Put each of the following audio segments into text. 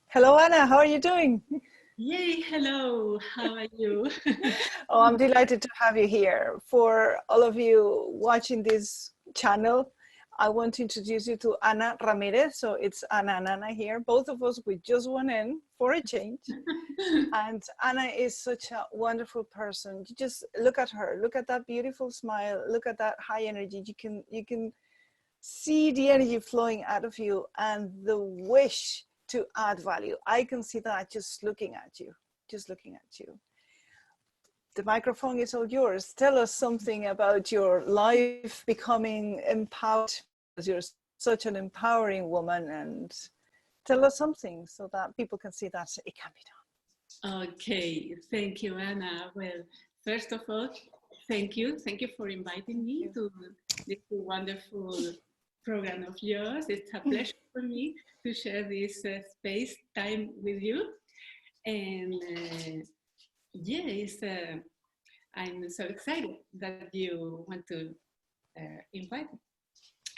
Hello, Anna. How are you doing? Yay, hello, how are you? Oh, I'm delighted to have you here. For all of you watching this channel, I want to introduce you to Ana Ramirez. So it's Anna and Anna here. Both of us, we just went in for a change. And Anna is such a wonderful person. You just look at her, look at that beautiful smile, look at that high energy. You can see the energy flowing out of you and the wish to add value. I can see that just looking at you, just looking at you. The microphone is all yours. Tell us something about your life becoming empowered, because you're such an empowering woman, and tell us something so that people can see that it can be done. Okay, thank you, Anna. Well, first of all, thank you. Thank you for inviting me to this wonderful program of yours. It's a pleasure for me to share this space time with you. And yes, I'm so excited that you want to invite me.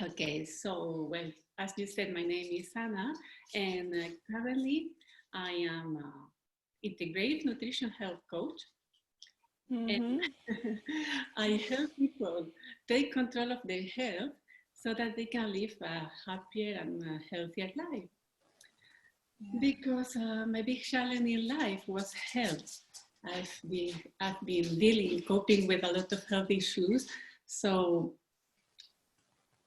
Okay, so, well, as you said, my name is Anna, and currently I am an integrative nutrition health coach. And I help people take control of their health so that they can live a happier and healthier life. Because my big challenge in life was health. I've been dealing, coping with a lot of health issues. So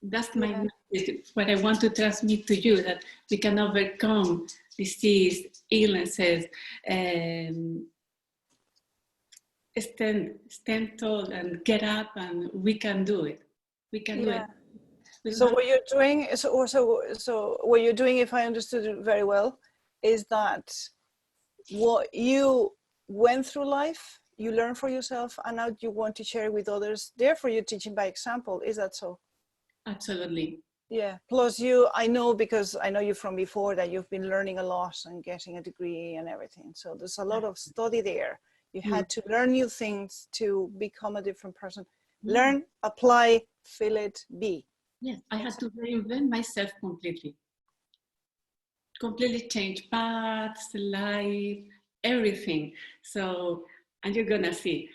that's my message, what I want to transmit to you, that we can overcome disease, illnesses, stand tall and get up, and we can do it. We can do it. So what you're doing is so what you're doing, if I understood it very well, is that what you went through life, you learn for yourself, and now you want to share with others. Therefore, you're teaching by example. Is that so? Absolutely. Yeah. Plus, I know, because I know you from before, that you've been learning a lot and getting a degree and everything. So there's a lot of study there. You had to learn new things to become a different person. Learn, apply, feel it, be. Yes, I had to reinvent myself completely. Completely change paths, life, everything. So, and you're gonna see,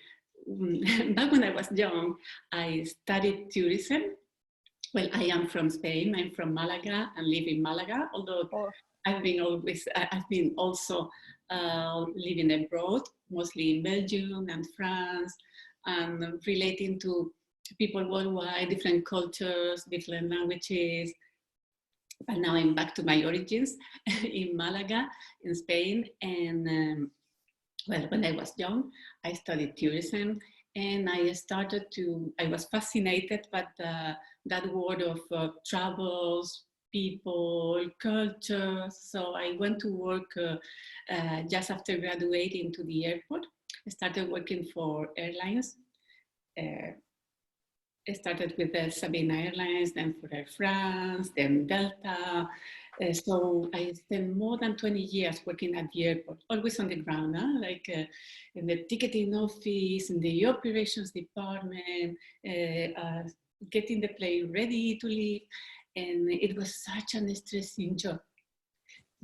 back when I was young, I studied tourism. Well, I am from Spain. I'm from Malaga and live in Malaga, although I've been also living abroad, mostly in Belgium and France, and relating to people worldwide, different cultures, different languages. But now I'm back to my origins in Malaga, in Spain. And well, when I was young, I studied tourism, and I was fascinated by that world of travels, people, culture. So I went to work just after graduating to the airport. I started working for airlines. I started with the Sabina Airlines, then for Air France, then Delta. So I spent more than 20 years working at the airport, always on the ground, in the ticketing office, in the operations department, getting the plane ready to leave. And it was such an stressing job.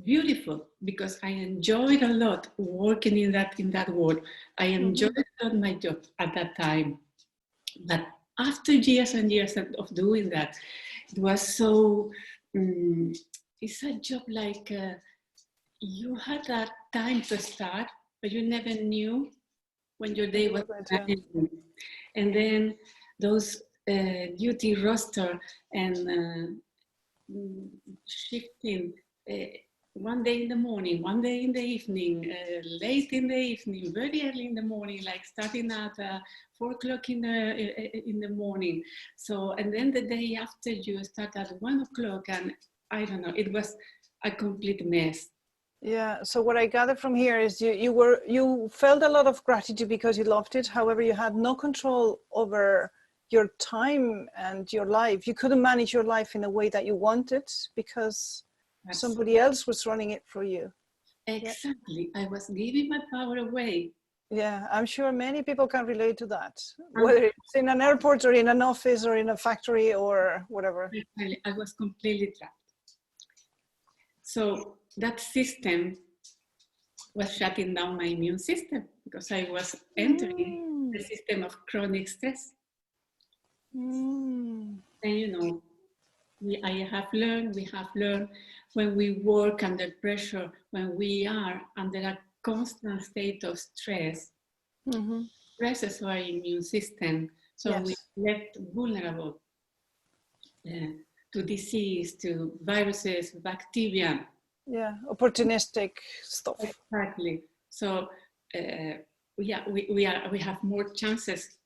Beautiful, because I enjoyed a lot working in that world. I enjoyed my job at that time. But after years and years of doing that, it was so, it's a job like you had that time to start, but you never knew when your day was ending. And then those duty roster and shifting, one day in the morning, one day in the evening, late in the evening, very early in the morning, like starting at 4 o'clock in the morning. So, and then the day after you start at 1 o'clock, and I don't know, it was a complete mess. Yeah. So what I gather from here is you felt a lot of gratitude because you loved it. However, you had no control over your time and your life. You couldn't manage your life in a way that you wanted because somebody else was running it for you. Exactly. I was giving my power away. Yeah, I'm sure many people can relate to that, whether it's in an airport or in an office or in a factory or whatever. I was completely trapped. So that system was shutting down my immune system because I was entering the system of chronic stress. And you know, we have learned when we work under pressure, when we are under a constant state of stress, stresses our immune system. So we left vulnerable to disease, to viruses, bacteria. Yeah, opportunistic stuff. Exactly. So we have more chances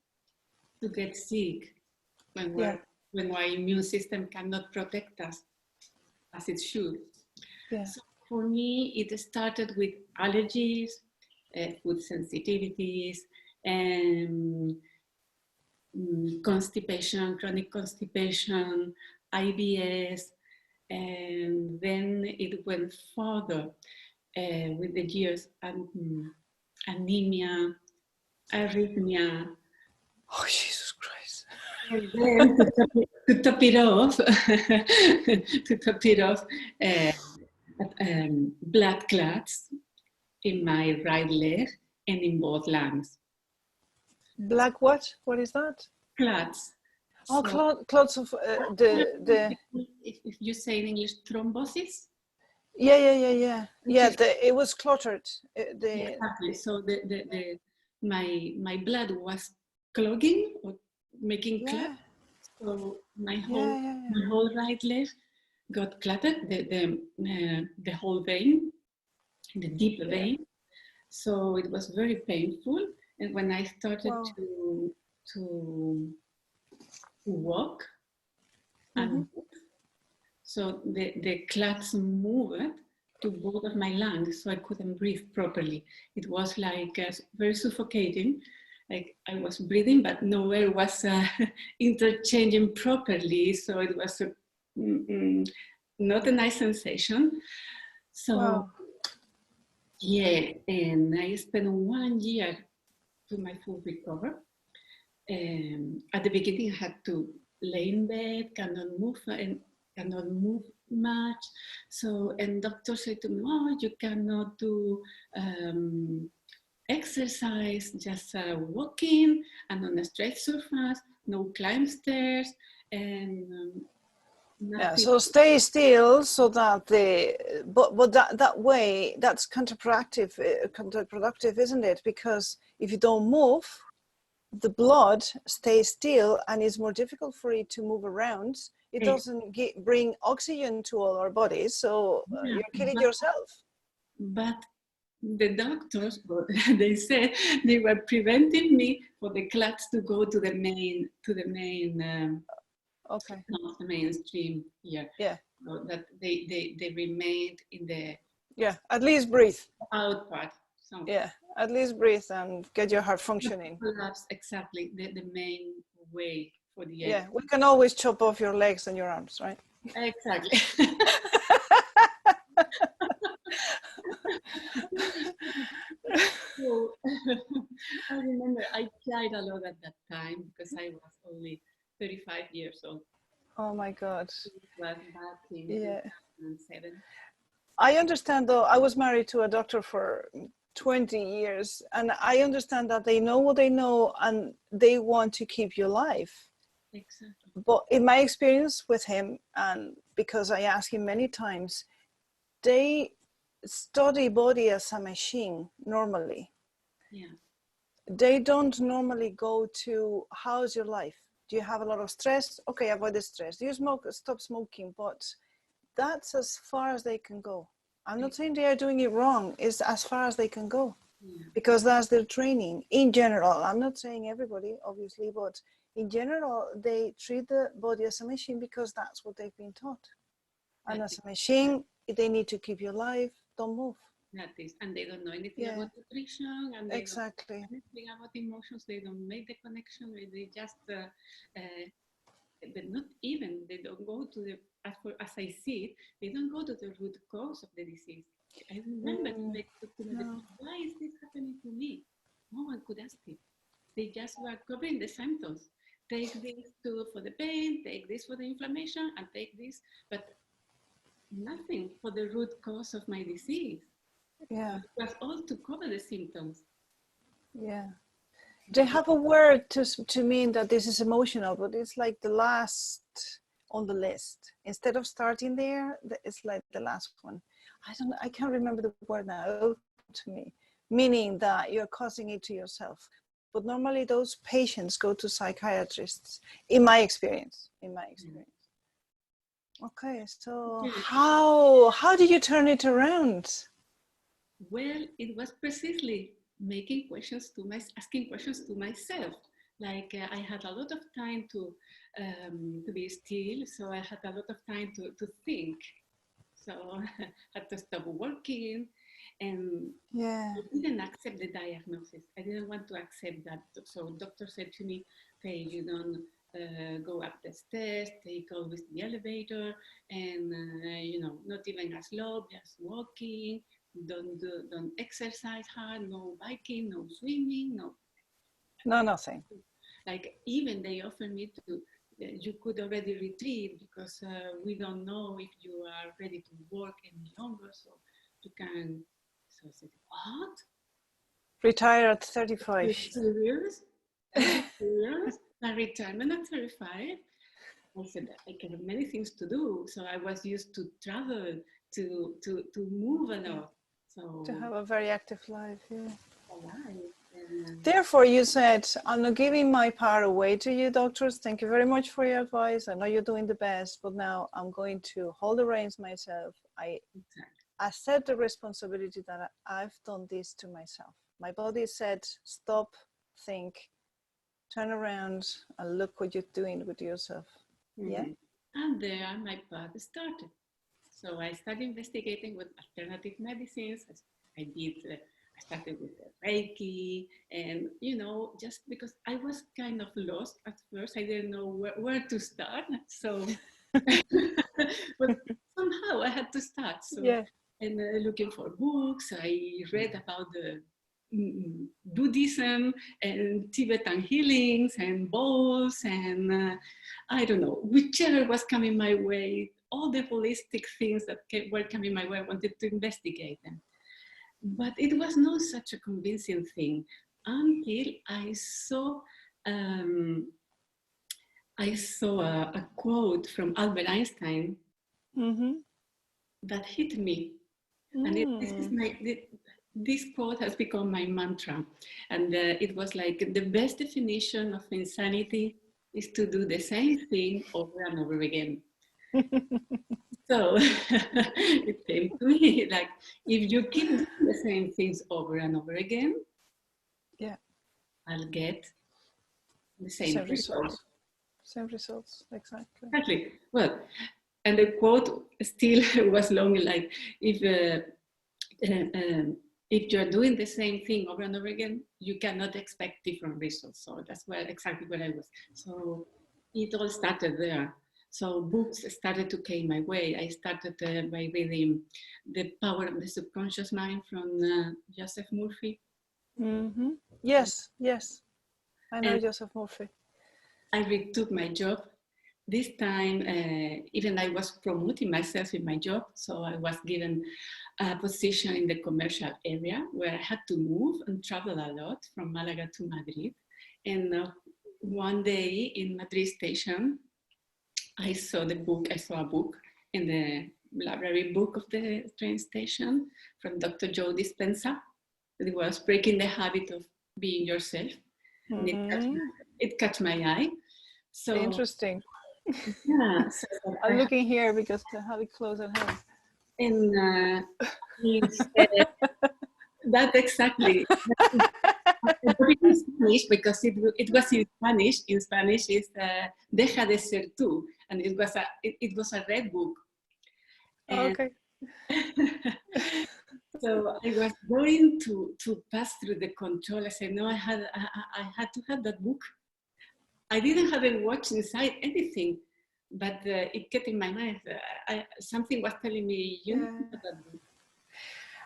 to get sick when our immune system cannot protect us as it should. Yeah. So for me, it started with allergies, food sensitivities, and constipation, chronic constipation, IBS, and then it went further with the years, anemia, arrhythmia. Oh, Jesus Christ. And then to top it off, blood clots in my right leg and in both lungs. Black what? What is that? Clots. Oh, so, clots of the. If you say in English, thrombosis. Yeah. It was cluttered. Exactly. So my blood was clogging or making clots. So my whole right leg got cluttered. The whole vein, the deep vein. So it was very painful. And when I started to walk and move, so the clots moved to both of my lungs, so I couldn't breathe properly. It was like very suffocating. Like I was breathing, but no air was interchanging properly. So it was not a nice sensation. So yeah, and I spent 1 year to my full recover. At the beginning, I had to lay in bed, cannot move much. So, and doctor said to me, "Oh, you cannot do exercise, just walking and on a straight surface, no climb stairs, and yeah. So stay still, so that but that way that's counterproductive, isn't it? Because if you don't move, the blood stays still and it's more difficult for it to move around. It doesn't bring oxygen to all our bodies, so you're killing yourself. But the doctors, they said they were preventing me for the clots to go to the main not the mainstream here. Yeah. So that they remained in the at least breathe out part. So at least breathe and get your heart functioning. Collapse, exactly the main way for the air. Yeah, we can always chop off your legs and your arms, right? Exactly. So, I remember I cried a lot at that time because I was only 35 years old. Oh my God. It was back in 2007. I understand, though, I was married to a doctor for 20 years, and I understand that they know what they know and they want to keep you alive. Exactly. But in my experience with him, and because I asked him many times, they study body as a machine normally. Yeah. They don't normally go to, how's your life? Do you have a lot of stress? Okay, avoid the stress. Do you smoke? Stop smoking. But that's as far as they can go. I'm not saying they are doing it wrong. It's as far as they can go, because that's their training in general. I'm not saying everybody, obviously, but in general, they treat the body as a machine because that's what they've been taught. And as a machine, they need to keep you alive. Don't move. That is, and they don't know anything about nutrition, and they don't know anything about emotions. They don't make the connection. They just, but not even. They don't go to the. As I see it, they don't go to the root cause of the disease. I remember they took to me, why is this happening to me? No one could ask it. They just were covering the symptoms. Take this for the pain, take this for the inflammation, and take this. But nothing for the root cause of my disease. Yeah. It was all to cover the symptoms. Yeah. They have a word to mean that this is emotional, but it's like the last on the list. Instead of starting there, it's like the last one. I can't remember the word now. It'll come to me, meaning that you're causing it to yourself. But normally those patients go to psychiatrists, in my experience. Okay, so how did you turn it around? Well, it was precisely asking questions to myself. Like I had a lot of time to be still, so I had a lot of time to think. So I had to stop working, and I didn't accept the diagnosis. I didn't want to accept that. So doctor said to me, "Okay, you don't go up the stairs, take always the elevator, and not even as slow, just walking. Don't exercise hard, no biking, no swimming, Nothing. like even they offered me to, you could already retreat because we don't know if you are ready to work any longer, so you can." So I said, what? Retire at 35. Serious? Are you serious? A retirement at 35? I said, I can have many things to do. So I was used to travel, to move a lot. So to have a very active life, yeah. Alive. And, Therefore, you said, I'm not giving my power away to you, doctors. Thank you very much for your advice. I know you're doing the best, but now I'm going to hold the reins myself. I accept the responsibility that I've done this to myself. My body said, stop, think, turn around, and look what you're doing with yourself. Yeah. And there my path started. So I started investigating with alternative medicines. I started with Reiki, and just because I was kind of lost at first, I didn't know where to start. So, but somehow I had to start. So, and looking for books, I read about the Buddhism and Tibetan healings and bowls and I don't know, whichever was coming my way, all the holistic things that were coming my way, I wanted to investigate them. But it was not such a convincing thing until I saw a quote from Albert Einstein that hit me. And this quote has become my mantra. And it was like, the best definition of insanity is to do the same thing over and over again. So it came to me, like, if you keep doing the same things over and over again, I'll get the same results. Same results, exactly. Exactly. Well, and the quote still was long, like, if you're doing the same thing over and over again, you cannot expect different results. So that's exactly where I was. So it all started there. So books started to come my way. I started by reading The Power of the Subconscious Mind from Joseph Murphy. Yes. I know Joseph Murphy. I retook my job. This time, even I was promoting myself in my job. So I was given a position in the commercial area where I had to move and travel a lot from Malaga to Madrid. And one day in Madrid station, I saw a book in the library book of the train station from Dr. Joe Dispenza. It was Breaking the Habit of Being Yourself. And it caught my eye. So interesting. Yeah. So I'm looking here because I have it close at hand. And he said, that exactly. In Spanish, because it was in Spanish. In Spanish, is "Deja de ser tú," and it was a red book. And okay. So I was going to pass through the control. I said, no, I had to have that book. I didn't have it watched inside anything, but it kept in my mind. Something was telling me, you need to have that book.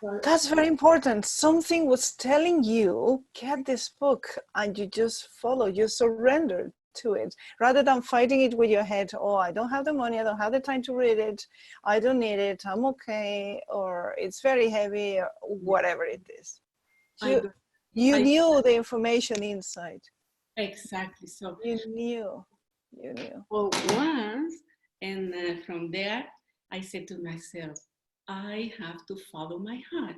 So, that's very important. Something was telling you, get this book, and you just follow, you surrendered. to it, rather than fighting it with your head. Oh, I don't have the money, I don't have the time to read it, I don't need it, I'm okay, or it's very heavy, or whatever it is. You knew the information inside. Exactly. So you knew. Well, once, and from there, I said to myself, I have to follow my heart.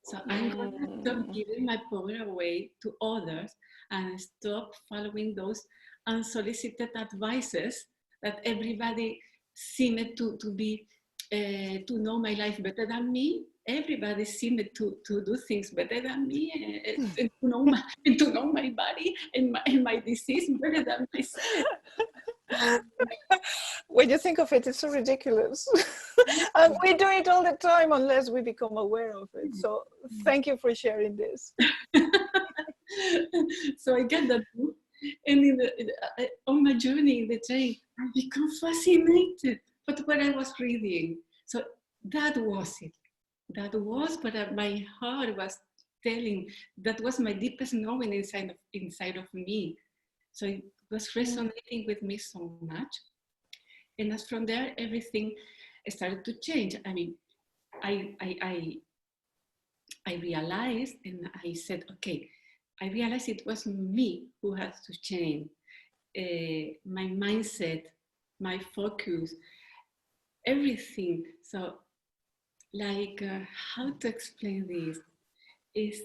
So I'm going to stop giving my power away to others and stop following those unsolicited advices that everybody seemed to be, to know my life better than me. Everybody seemed to do things better than me, and to know my body and my disease better than myself. When you think of it, it's so ridiculous. And we do it all the time unless we become aware of it. So thank you for sharing this. So I got that book, and on my journey in the train, I become fascinated with what I was reading. So that was it. That was what my heart was telling. That was my deepest knowing inside of me. So it was resonating with me so much. And as from there, everything started to change. I mean, I realized, and I said, okay, I realized it was me who had to change my mindset, my focus, everything. So, like, how to explain this is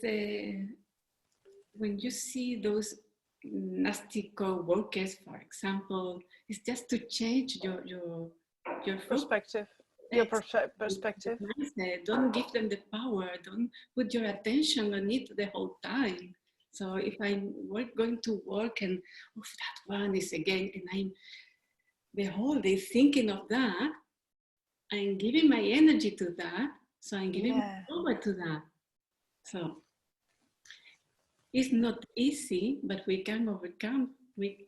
when you see those nasty co-workers, for example, it's just to change your perspective. Your perspective. Don't give them the power. Don't put your attention on it the whole time. So if I'm going to work and that one is again, and I'm the whole day thinking of that, I'm giving my energy to that. So I'm giving my power to that. So it's not easy, but we can overcome. We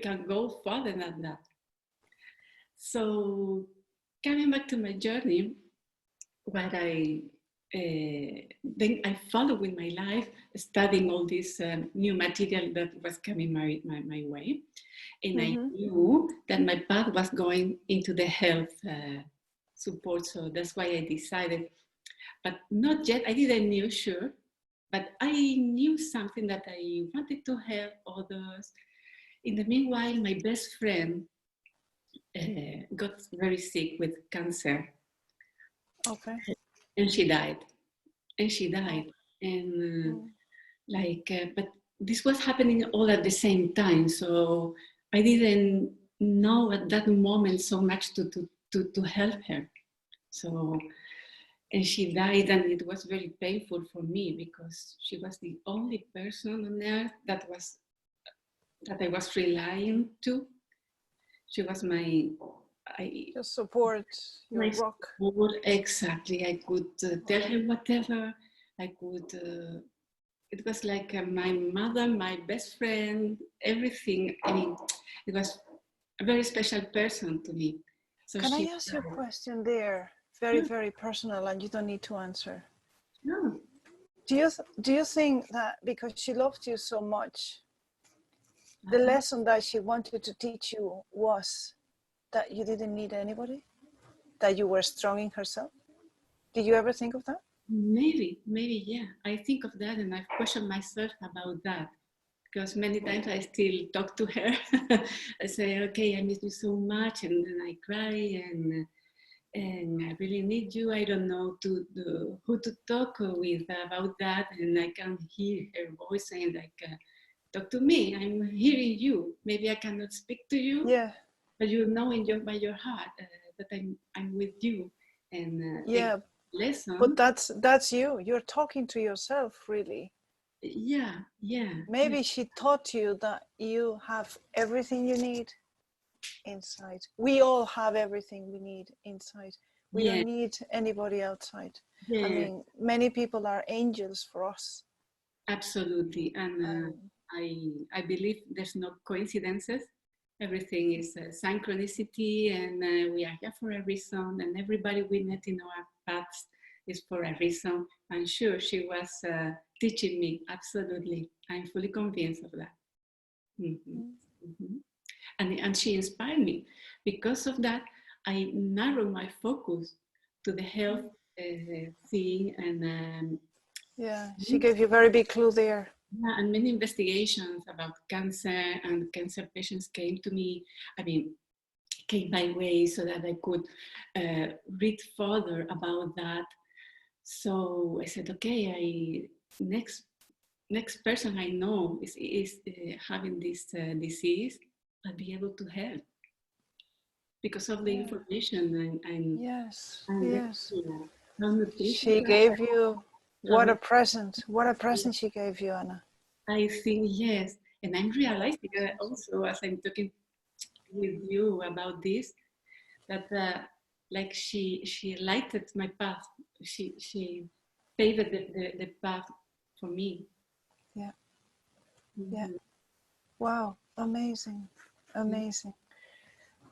can go further than that. So coming back to my journey, what then I followed with my life, studying all this new material that was coming my way. And I knew that my path was going into the health support. So that's why I decided, but not yet, I didn't know sure, but I knew something that I wanted to help others. In the meanwhile, my best friend got very sick with cancer. Okay. And she died. And but this was happening all at the same time. So I didn't know at that moment so much to help her. So, and she died, and it was very painful for me because she was the only person on earth that I was relying to. She was your support, your rock. Support, exactly. I could tell her whatever. I could. It was like my mother, my best friend, everything. I mean, it was a very special person to me. So can I ask you a question there? Very, very personal, and you don't need to answer. No. Do you think that because she loved you so much, the lesson that she wanted to teach you was that you didn't need anybody? That you were strong in herself? Did you ever think of that? Maybe, yeah. I think of that, and I've questioned myself about that. Because many times I still talk to her. I say, okay, I miss you so much, and then I cry, and I really need you. I don't know who to talk with about that, and I can hear her voice saying like, talk to me. I'm hearing you. Maybe I cannot speak to you, but you know by your heart that I'm with you, and listen. But that's you. You're talking to yourself, really. Yeah. Maybe she taught you that you have everything you need inside. We all have everything we need inside. We don't need anybody outside. I mean, many people are angels for us. Absolutely, and I believe there's no coincidences. Everything is synchronicity, and we are here for a reason, and everybody we met in our paths is for a reason. I'm sure she was teaching me. Absolutely, I'm fully convinced of that. Mhm. And she inspired me. Because of that, I narrowed my focus to the health thing, and Yeah, she gave you a very big clue there. yeah, and many investigations about cancer, and cancer patients came to me. I mean, came my way so that I could read further about that. So I said, okay, next person I know is having this disease, I'll be able to help because of the Yeah. information Yes, and yes. you know, how nutrition. She gave you How what a present. What a present she gave you, Anna. I think yes, and I'm realizing also as I'm talking with you about this that like she lighted my path. She paved the path for me. Yeah, yeah. Mm-hmm. Wow, amazing, amazing.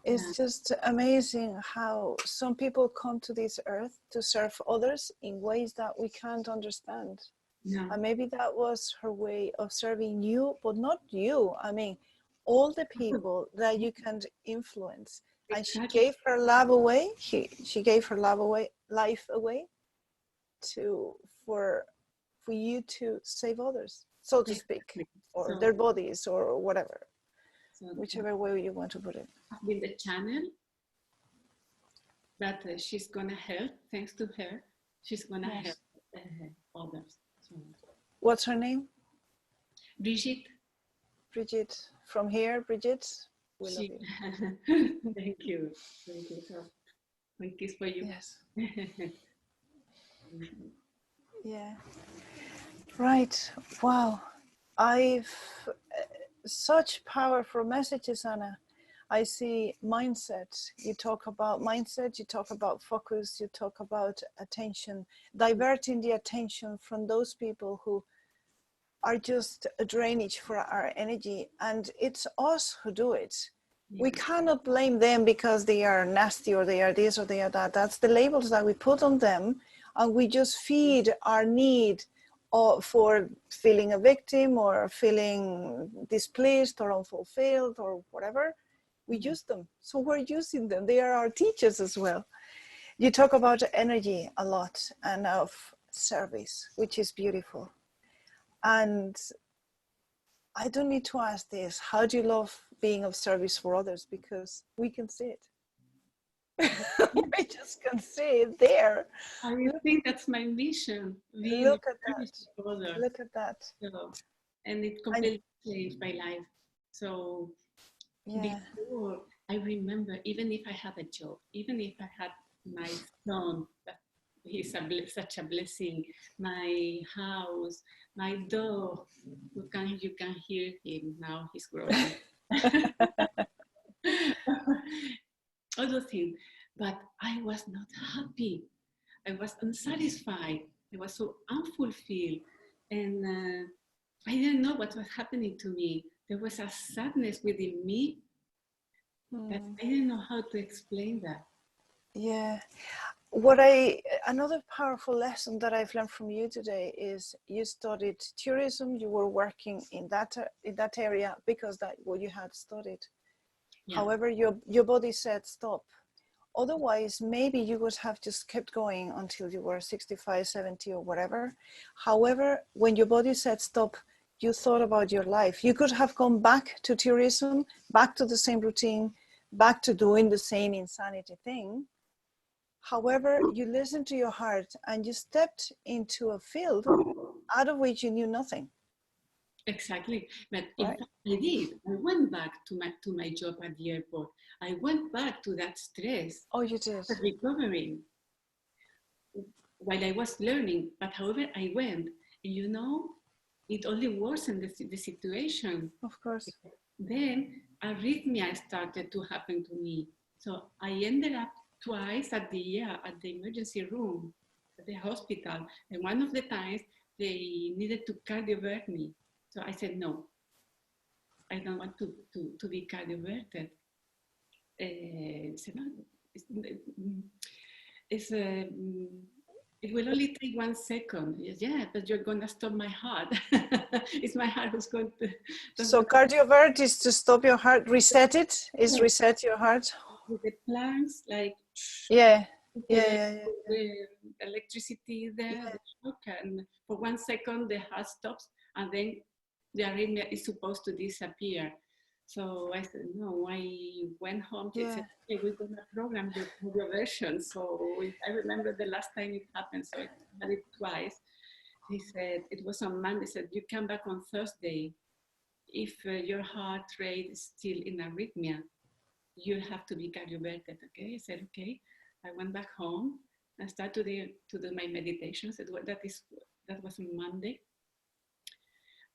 Yeah. It's just amazing how some people come to this earth to serve others in ways that we can't understand. Yeah. And maybe that was her way of serving you, but not you. I mean, all the people that you can influence. And she Exactly. gave her love away. She gave her life away to for you to save others, so to speak, Exactly. or So, their bodies or whatever, so that whichever way you want to put it. has been the channel that she's gonna help. Thanks to her, she's gonna help Yes. others. So, What's her name? Brigitte, Brigitte. From here, Brigitte, we love she. you. Thank you. Thank you. So, one kiss for you. Yes. Yeah. Right. Wow. I've such powerful messages, Anna. I see mindset. You talk about mindset, you talk about focus, you talk about attention, diverting the attention from those people who are just a drainage for our energy. And it's us who do it. We cannot blame them because they are nasty or they are this or they are that. That's the labels that we put on them. And we just feed our need for feeling a victim or feeling displeased or unfulfilled or whatever. We use them. So we're using them. They are our teachers as well. You talk about energy a lot and of service, which is beautiful. And I don't need to ask this. How do you love being of service for others? Because we can see it. We just can see it there. I Look, think that's my mission, being of look at service that. to others. Look at that. So, and it And completely changed my life. So yeah, before, I remember, even if I had a job, even if I had my son, that he's such a blessing, my house, my dog, you can hear him now, he's growing. All those things. But I was not happy. I was unsatisfied. I was so unfulfilled. And I didn't know what was happening to me. There was a sadness within me that I didn't know how to explain that. yeah. Another powerful lesson that I've learned from you today is you studied tourism. You were working in that area because that's what you had studied. Yeah. However, your body said stop. Otherwise, maybe you would have just kept going until you were 65, 70 or whatever. However, when your body said stop, you thought about your life. You could have gone back to tourism, back to the same routine, back to doing the same insanity thing. However, you listened to your heart and you stepped into a field out of which you knew nothing. Exactly. But in Right? fact, I did. I went back to my job at the airport. I went back to that stress, Oh, you did. recovering while I was learning. But however, I went, and you know, it only worsened the situation. Of course. Then arrhythmia started to happen to me. So I ended up twice at the emergency room at the hospital. And one of the times they needed to cardiovert me. So I said, no, I don't want to be cardioverted. So no, it's, it's, uh, it will only take 1 second. Yeah, but you're going to stop my heart. It's my heart who's going to. So cardiovert is to stop your heart, reset it, is reset your heart. With the plants, like. Yeah. The electricity there, Yeah. the shock, and for 1 second the heart stops, and then the arrhythmia is supposed to disappear. So I said, no, I went home and said, hey, we're going to program your version. So I remember the last time it happened, so I had it twice. He said, it was on Monday, he said, you come back on Thursday. If your heart rate is still in arrhythmia, you have to be cardioverted, okay? I said, okay. I went back home and started to do my meditations. That was on Monday.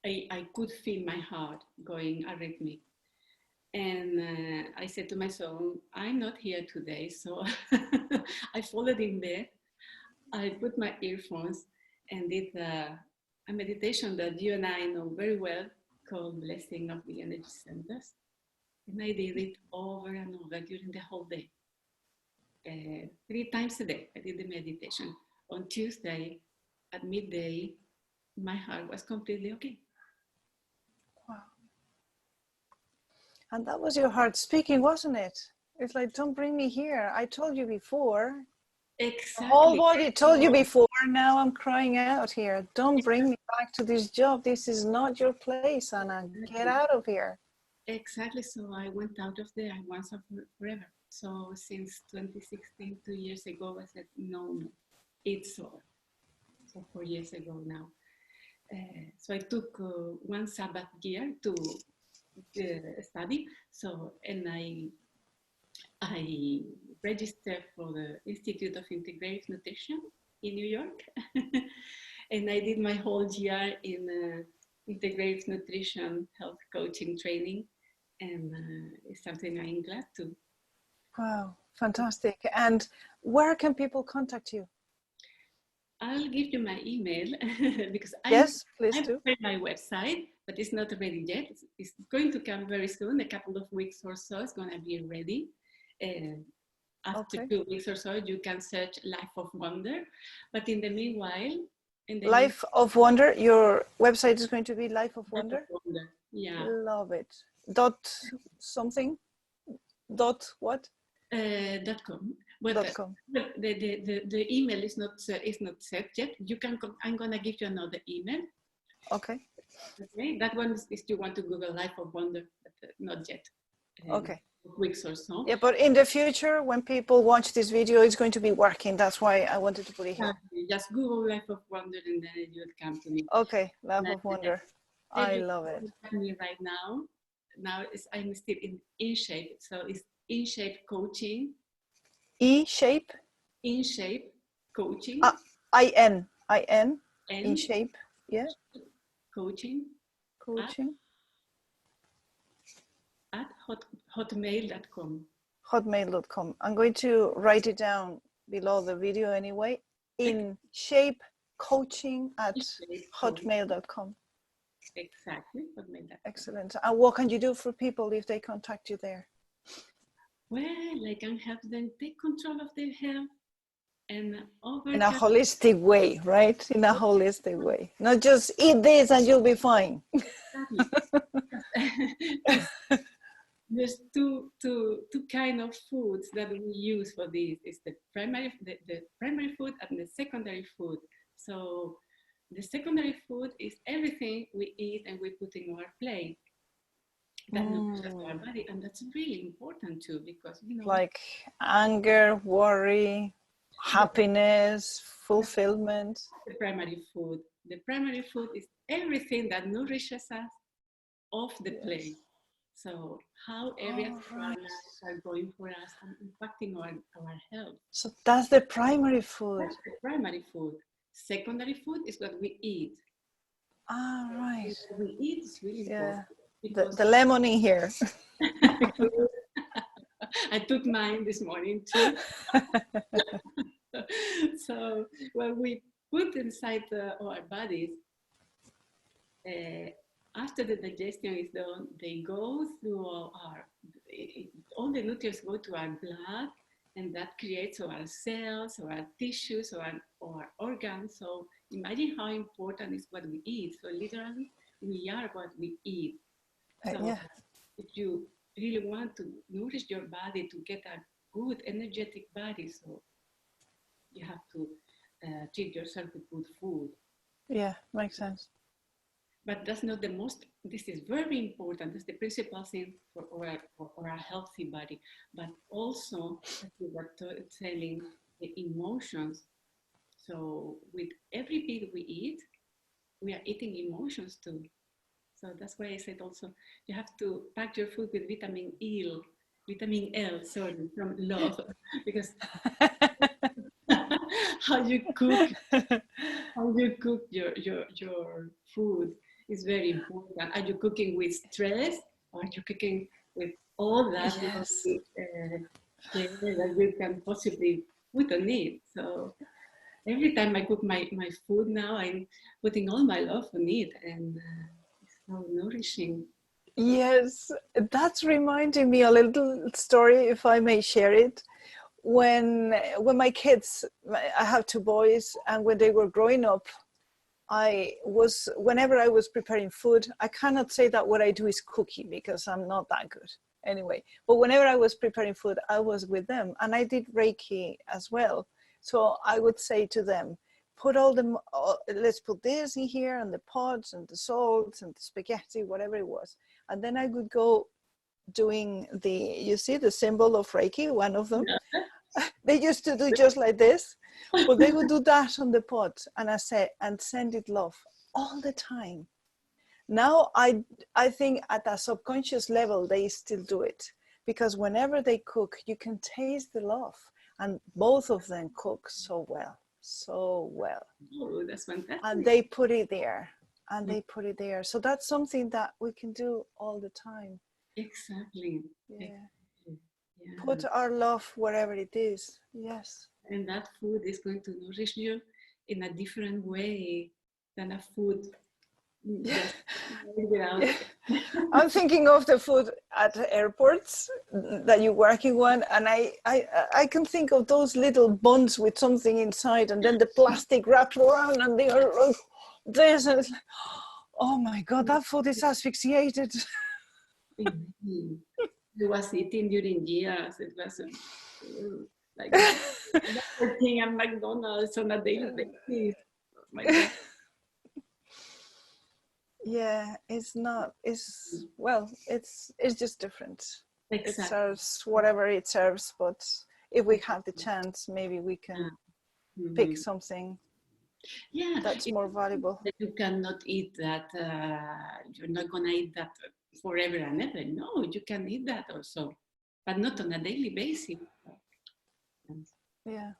I could feel my heart going arrhythmic. And I said to my son, I'm not here today. So I folded in bed. I put my earphones and did a meditation that you and I know very well called Blessing of the Energy Centers. And I did it over and over during the whole day. 3 times a day, I did the meditation. On Tuesday at midday, my heart was completely okay. Wow. And that was your heart speaking, wasn't it? It's like, don't bring me here. I told you before. Exactly. The whole body told you before. Now I'm crying out here. Don't bring me back to this job. This is not your place, Anna. Get out of here. Exactly. So I went out of there once and forever. So since 2016, 2 years ago, I said, no, it's over. So 4 years ago now. So I took 1 Sabbath year to study. So, and I registered for the Institute of Integrative Nutrition in New York. And I did my whole year in integrative nutrition, health coaching training. And it's something I'm glad to. Wow, fantastic. And where can people contact you? I'll give you my email because yes, please I've do. prepared my website, but it's not ready yet. It's going to come very soon, a couple of weeks or so. It's going to be ready. After 2 weeks or so, you can search Life of Wonder. But in the meanwhile, Life of Wonder, your website is going to be Life of Wonder? Life of Wonder. Yeah. Love it. Dot something? Dot what? .com. Well, .com. The email is not set yet. You can. I'm gonna give you another email. Okay. Okay. That one is you want to Google Life of Wonder, but not yet. Okay. Weeks or so. Yeah, but in the future, when people watch this video, it's going to be working. That's why I wanted to put it here. Just Google Life of Wonder, and then you would come to me. Okay, Life of Wonder. I love it. Me right now. I'm still in InShape, so it's InShape coaching. E-shape. InShape coaching. I-N. InShape. Yeah. Coaching. At hotmail.com. Hotmail.com. I'm going to write it down below the video anyway. inshapecoaching at hotmail.com. Exactly. Hotmail.com. Excellent. And what can you do for people if they contact you there? Well, I can help them take control of their health and in a holistic way, right? In a holistic way. Not just eat this and you'll be fine. There's two kind of foods that we use for this. It's the primary food and the secondary food. So the secondary food is everything we eat and we put in our plate. That nourishes our body, and that's really important too, because like anger, worry, happiness, fulfillment. The primary food. The primary food is everything that nourishes us off the plate. So how areas of our lives are going for us and impacting our health. So that's the primary food. That's the primary food. Secondary food is what we eat. Right. What we eat is really important. The lemon in here. I took mine this morning too. So when we put inside our bodies, after the digestion is done, they go through all the nutrients go to our blood, and that creates our cells, or our tissues, or our organs. So imagine how important is what we eat. So literally, we are what we eat. So Yeah. if you really want to nourish your body to get a good energetic body, so you have to treat yourself with good food. Yeah, makes sense. But that's not the most, this is very important. That's the principal thing for a healthy body. But also, as you were telling, the emotions. So with every bit we eat, we are eating emotions too. So that's why I said also, you have to pack your food with vitamin L, sorry, from love, because how you cook your food is very important. Are you cooking with stress, or are you cooking with all that Yes. care that you can possibly put on it? So every time I cook my food now, I'm putting all my love on it, and it's so nourishing. Yes, that's reminding me a little story, if I may share it. When my kids, I have two boys, and when they were growing up, whenever I was preparing food, I cannot say that what I do is cooking because I'm not that good anyway. But whenever I was preparing food, I was with them, and I did Reiki as well. So I would say to them, let's put this in here, and the pots and the salts and the spaghetti, whatever it was. And then I would go doing you see the symbol of Reiki, one of them. They used to do just like this, but they would do that on the pot, and I say, and send it love all the time. Now I think at a subconscious level they still do it, because whenever they cook, you can taste the love, and both of them cook so well. Oh, that's fantastic. And they put it there, So that's something that we can do all the time. Exactly. Yeah. Yeah. Put our love wherever it is. Yes. And that food is going to nourish you in a different way than a food just without. Yeah. I'm thinking of the food at airports that you work in one, and I can think of those little buns with something inside, and then the plastic wrapped around, and they are like this, and it's like, oh my God, that food is asphyxiated. It was eating during years. It was like working at McDonald's on a daily basis. Oh my God. Yeah, it's just different. Exactly. It serves whatever it serves, but if we have the chance, maybe we can pick something that's more valuable. That you cannot eat that, you're not going to eat that forever and ever. No, you can eat that also, but not on a daily basis. Yeah.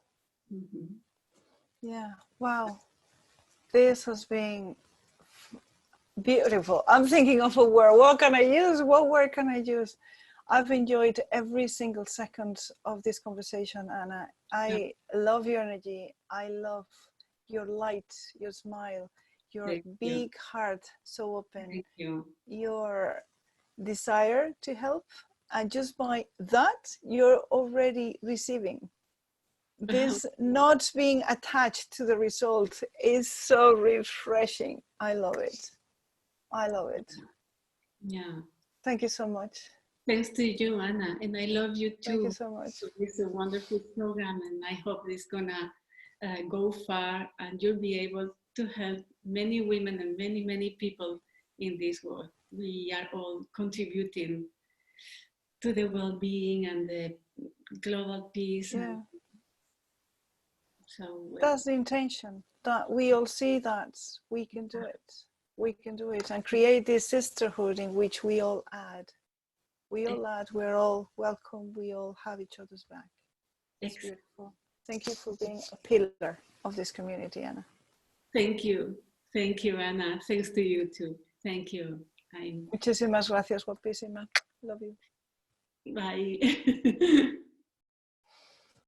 Yeah. Wow. This has been beautiful. I'm thinking of a word. What can I use? What word can I use? I've enjoyed every single second of this conversation, Anna. I love your energy. I love your light, your smile, your big heart, so open, your desire to help. And just by that, you're already receiving. This not being attached to the result is so refreshing. I love it. I love it. Yeah. Thank you so much. Thanks to you, Anna. And I love you too. Thank you so much. It's a wonderful program, and I hope it's gonna go far, and you'll be able to help many women and many, many people in this world. We are all contributing to the well-being and the global peace. Yeah. So that's the intention, that we all see that we can do it. We can do it and create this sisterhood in which we all add. We all add, we're all welcome, we all have each other's back. It's beautiful. Thank you for being a pillar of this community, Anna. Thank you. Thank you, Anna. Thanks to you too. Thank you. Muchísimas gracias, guapísima. Love you. Bye.